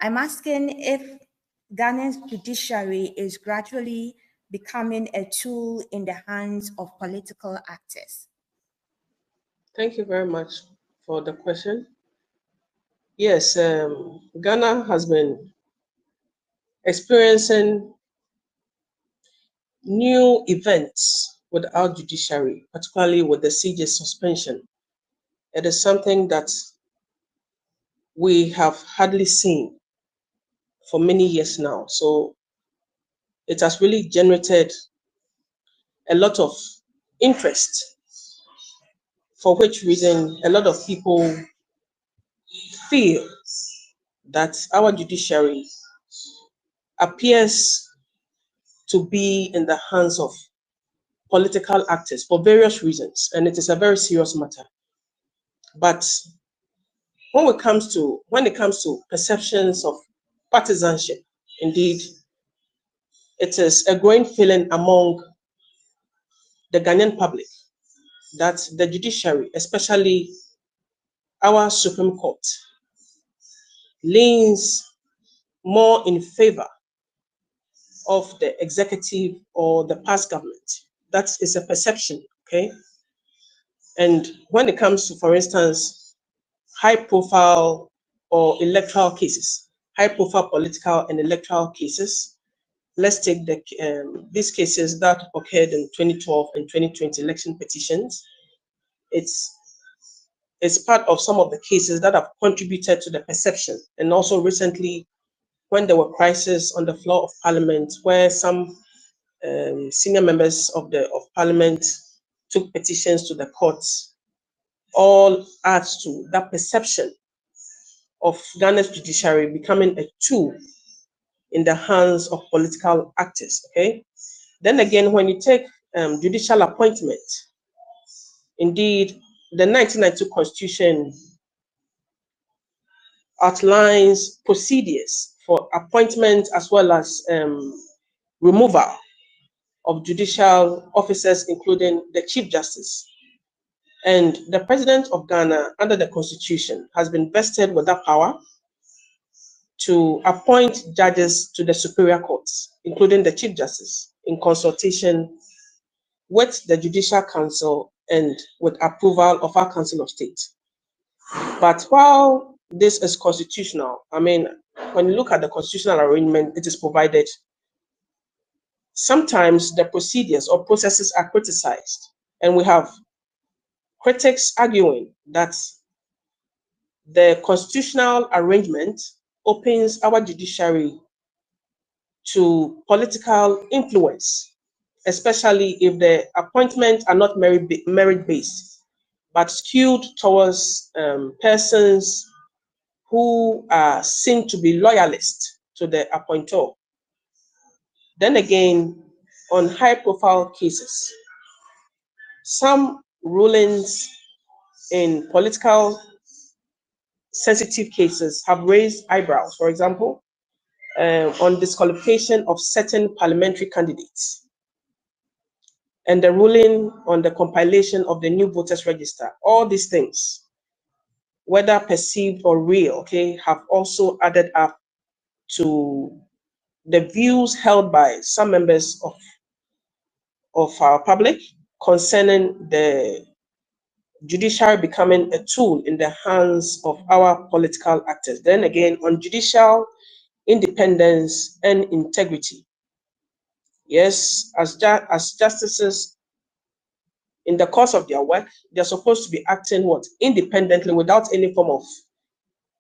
I'm asking if Ghana's judiciary is gradually becoming a tool in the hands of political actors. Thank you very much for the question. Yes, Ghana has been experiencing new events with our judiciary, particularly with the CJ suspension. It is something that we have hardly seen for many years now. So it has really generated a lot of interest, for which reason a lot of people feel that our judiciary appears to be in the hands of political actors for various reasons, and it is a very serious matter. But when it comes to perceptions of partisanship, indeed, it is a growing feeling among the Ghanaian public that the judiciary, especially our Supreme Court, leans more in favor of the executive or the past government. That is a perception, okay? And when it comes to, for instance, high-profile or electoral cases, high-profile political and electoral cases, let's take these cases that occurred in 2012 and 2020 election petitions. It's part of some of the cases that have contributed to the perception. And also recently, when there were crises on the floor of Parliament, where some senior members of Parliament took petitions to the courts, all adds to that perception of Ghana's judiciary becoming a tool in the hands of political actors, okay? Then again, when you take judicial appointment, indeed, the 1992 Constitution outlines procedures for appointment as well as removal of judicial officers, including the Chief Justice. And the President of Ghana, under the Constitution, has been vested with that power to appoint judges to the superior courts, including the Chief Justice, in consultation with the Judicial Council and with approval of our Council of State. But while this is constitutional, I mean, when you look at the constitutional arrangement, it is provided. Sometimes the procedures or processes are criticized, and we have critics arguing that the constitutional arrangement opens our judiciary to political influence, especially if the appointments are not merit-based, but skewed towards persons who are seen to be loyalists to the appointer. Then again, on high-profile cases, some rulings in political sensitive cases have raised eyebrows. For example, on disqualification of certain parliamentary candidates, and the ruling on the compilation of the new voters register. All these things, whether perceived or real, okay, have also added up to the views held by some members of our public concerning the judiciary becoming a tool in the hands of our political actors. Then again, on judicial independence and integrity. Yes, as justices, in the course of their work, they're supposed to be acting independently, without any form of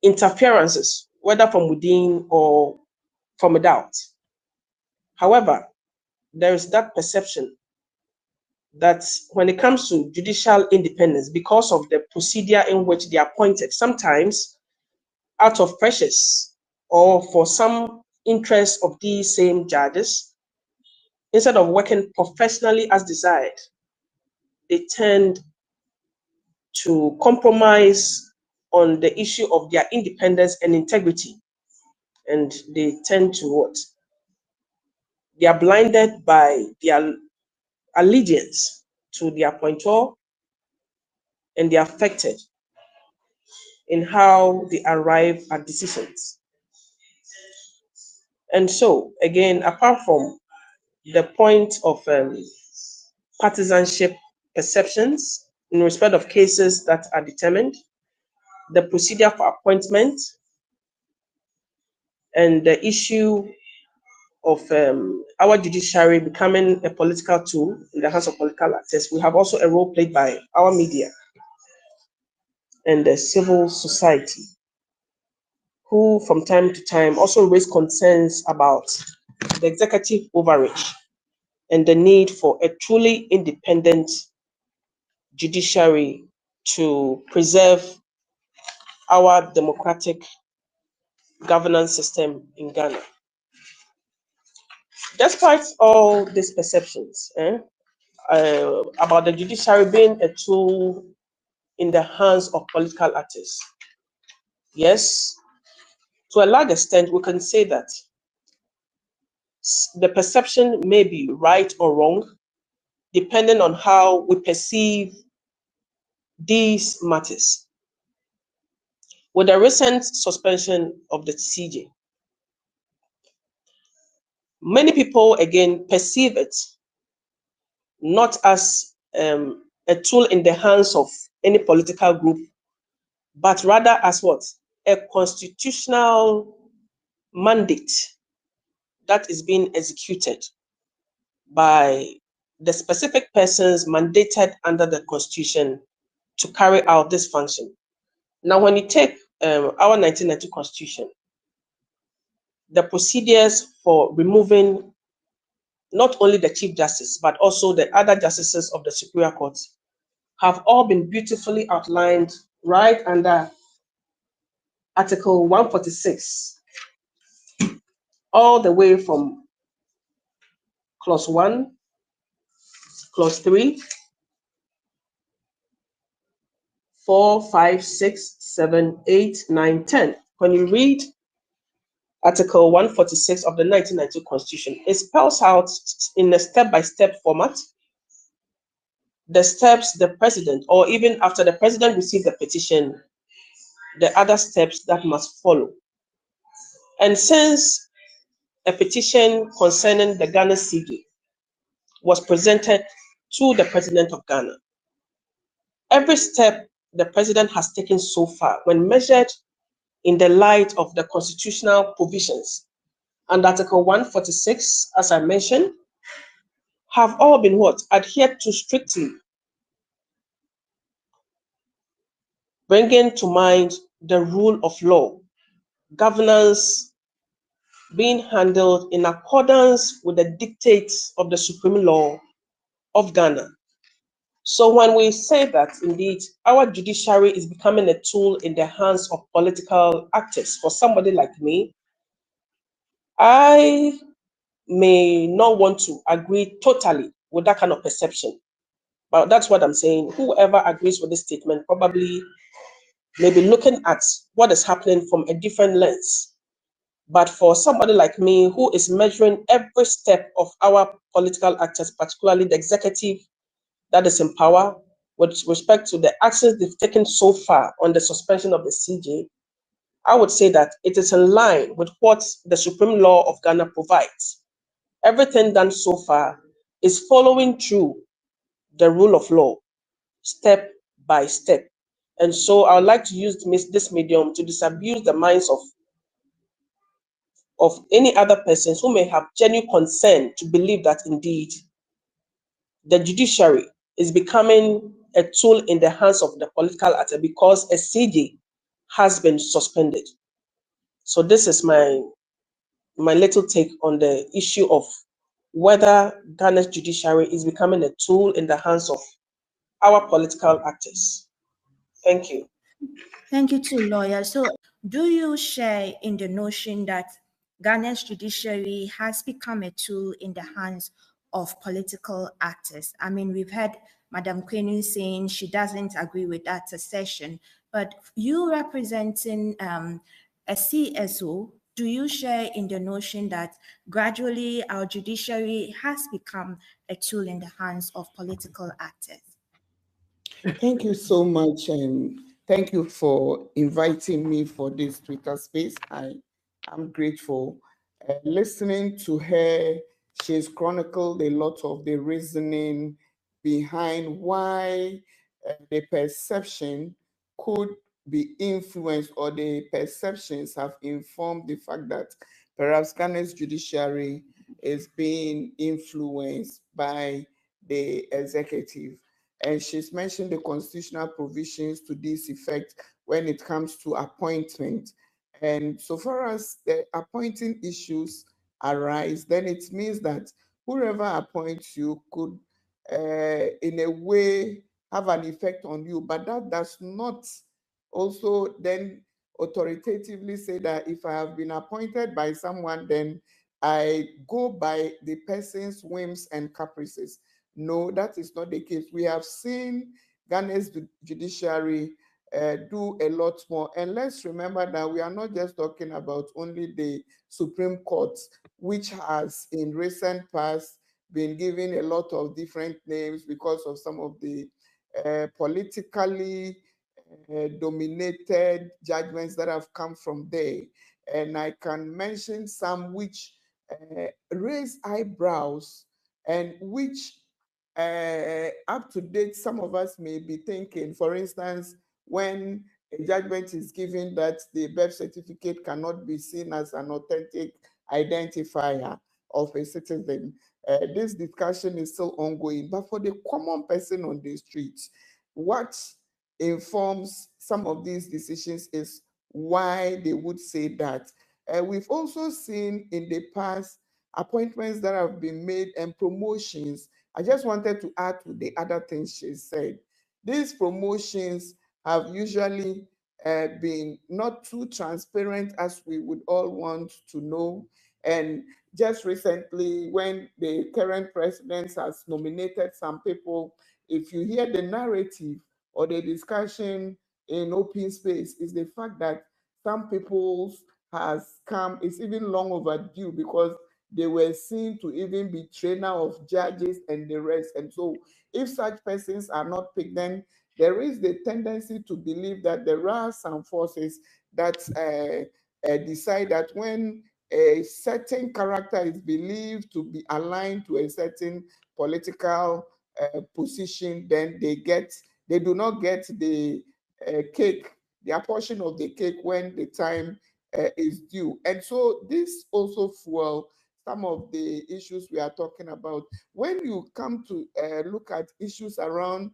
interferences, whether from within or from without. However, there is that perception that when it comes to judicial independence, because of the procedure in which they are appointed, sometimes out of pressures or for some interest of these same judges, instead of working professionally as desired, they tend to compromise on the issue of their independence and integrity. And they tend to they are blinded by their allegiance to the appointer, and they are affected in how they arrive at decisions. And so, again, apart from the point of partisanship perceptions in respect of cases that are determined, the procedure for appointment, and the issue of our judiciary becoming a political tool in the hands of political actors, we have also a role played by our media and the civil society, who from time to time also raise concerns about the executive overreach and the need for a truly independent judiciary to preserve our democratic governance system in Ghana. Despite all these perceptions about the judiciary being a tool in the hands of political actors, yes, to a large extent, we can say that the perception may be right or wrong, depending on how we perceive these matters. With the recent suspension of the CJ, many people again perceive it not as a tool in the hands of any political group, but rather as what? A constitutional mandate that is being executed by the specific persons mandated under the Constitution to carry out this function. Now, when you take our 1990 Constitution, the procedures for removing not only the Chief Justice, but also the other justices of the Superior Court have all been beautifully outlined right under Article 146, all the way from Clause 1, Clause 3, 4, 5, 6, 7, 8, 9, 10. When you read Article 146 of the 1990 Constitution, it spells out in a step-by-step format the steps the president, or even after the president receives the petition, the other steps that must follow. And since a petition concerning the Ghana CJ was presented to the president of Ghana, every step the president has taken so far, when measured in the light of the constitutional provisions and Article 146, as I mentioned, have all been what? Adhered to strictly, bringing to mind the rule of law, governance being handled in accordance with the dictates of the supreme law of Ghana. So when we say that indeed our judiciary is becoming a tool in the hands of political actors, for somebody like me, I may not want to agree totally with that kind of perception. But that's what I'm saying. Whoever agrees with this statement probably may be looking at what is happening from a different lens. But for somebody like me who is measuring every step of our political actors, particularly the executive that is in power, with respect to the actions they've taken so far on the suspension of the CJ, I would say that it is in line with what the supreme law of Ghana provides. Everything done so far is following through the rule of law, step by step. And so I would like to use this medium to disabuse the minds of any other persons who may have genuine concern to believe that indeed the judiciary is becoming a tool in the hands of the political actor because a CJ has been suspended. So this is my little take on the issue of whether Ghana's judiciary is becoming a tool in the hands of our political actors. Thank you. Thank you too, lawyer. So do you share in the notion that Ghana's judiciary has become a tool in the hands of political actors? I mean, we've heard Madam Kwainoe saying she doesn't agree with that assertion, but you representing a CSO, do you share in the notion that gradually our judiciary has become a tool in the hands of political actors? Thank you so much, and thank you for inviting me for this Twitter space. I am grateful. Listening to her, she's chronicled a lot of the reasoning behind why the perception could be influenced, or the perceptions have informed the fact that perhaps Ghana's judiciary is being influenced by the executive. And she's mentioned the constitutional provisions to this effect when it comes to appointment. And so far as the appointing issues arise, then it means that whoever appoints you could, in a way, have an effect on you. But that does not also then authoritatively say that if I have been appointed by someone, then I go by the person's whims and caprices. No, that is not the case. We have seen Ghana's judiciary do a lot more. And let's remember that we are not just talking about only the Supreme Court, which has in recent past been given a lot of different names because of some of the politically dominated judgments that have come from there. And I can mention some which raise eyebrows and which up to date, some of us may be thinking, for instance, when a judgment is given that the birth certificate cannot be seen as an authentic identifier of a citizen. This discussion is still ongoing, but for the common person on the streets, what informs some of these decisions is why they would say that. We've also seen in the past appointments that have been made and promotions. I just wanted to add to the other things she said. These promotions have usually been not too transparent as we would all want to know. And just recently, when the current president has nominated some people, if you hear the narrative or the discussion in open space, is the fact that some people's has come, it's even long overdue because they were seen to even be trainer of judges and the rest. And so if such persons are not picked, then there is the tendency to believe that there are some forces that decide that when a certain character is believed to be aligned to a certain political position, then they do not get the cake, their portion of the cake when the time is due. And so this also fuel some of the issues we are talking about. When you come to look at issues around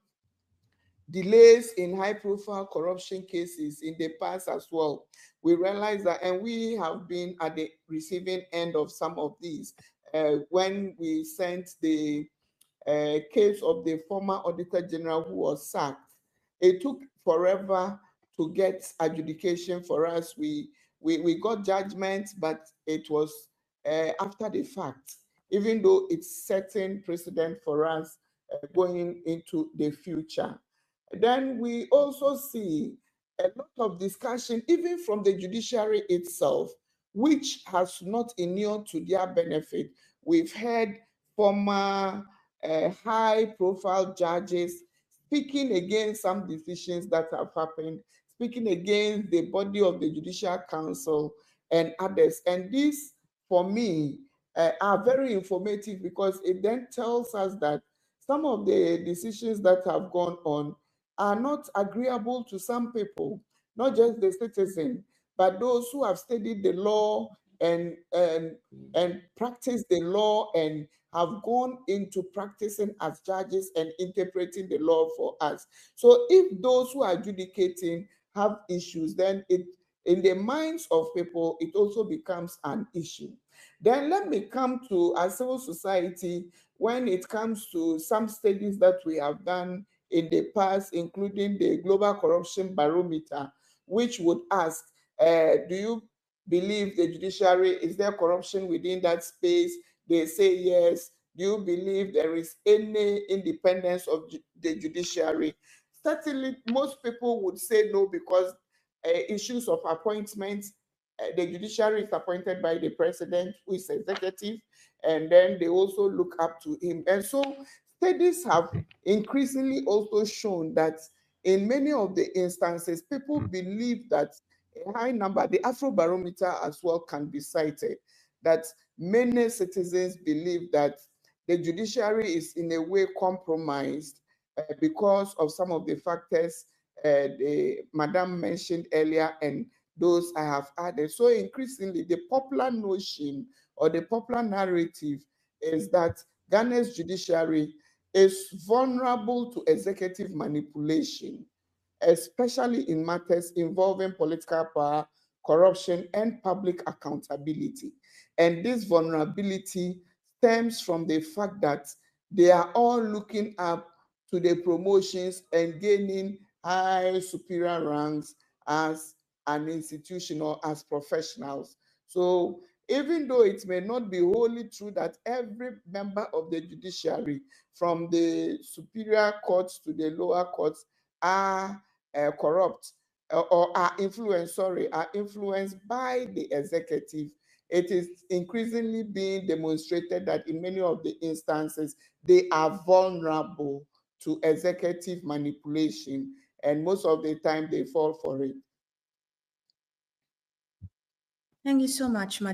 delays in high-profile corruption cases in the past as well, we realize that, and we have been at the receiving end of some of these. When we sent the case of the former Auditor General who was sacked, it took forever to get adjudication for us. We got judgment, but it was after the fact, even though it's setting precedent for us going into the future. Then we also see a lot of discussion, even from the judiciary itself, which has not inured to their benefit. We've heard former high-profile judges speaking against some decisions that have happened, speaking against the body of the Judicial Council and others. And these, for me, are very informative because it then tells us that some of the decisions that have gone on are not agreeable to some people, not just the citizen, but those who have studied the law and practiced the law and have gone into practicing as judges and interpreting the law for us. So if those who are adjudicating have issues, then it in the minds of people, it also becomes an issue. Then let me come to our civil society when it comes to some studies that we have done in the past, including the Global Corruption Barometer, which would ask, do you believe the judiciary, is there corruption within that space? They say yes. Do you believe there is any independence of the judiciary? Certainly, most people would say no because issues of appointments, the judiciary is appointed by the president, who is executive, and then they also look up to him. And so studies have increasingly also shown that in many of the instances, people believe that a high number, the Afrobarometer as well can be cited, that many citizens believe that the judiciary is in a way compromised because of some of the factors the Madam mentioned earlier and those I have added. So increasingly, the popular notion or the popular narrative is that Ghana's judiciary is vulnerable to executive manipulation, especially in matters involving political power, corruption, and public accountability. And this vulnerability stems from the fact that they are all looking up to the promotions and gaining high superior ranks as an institution or as professionals. So even though it may not be wholly true that every member of the judiciary, from the superior courts to the lower courts, are corrupt or are influenced by the executive, it is increasingly being demonstrated that in many of the instances, they are vulnerable to executive manipulation, and most of the time they fall for it. Thank you so much, Madam.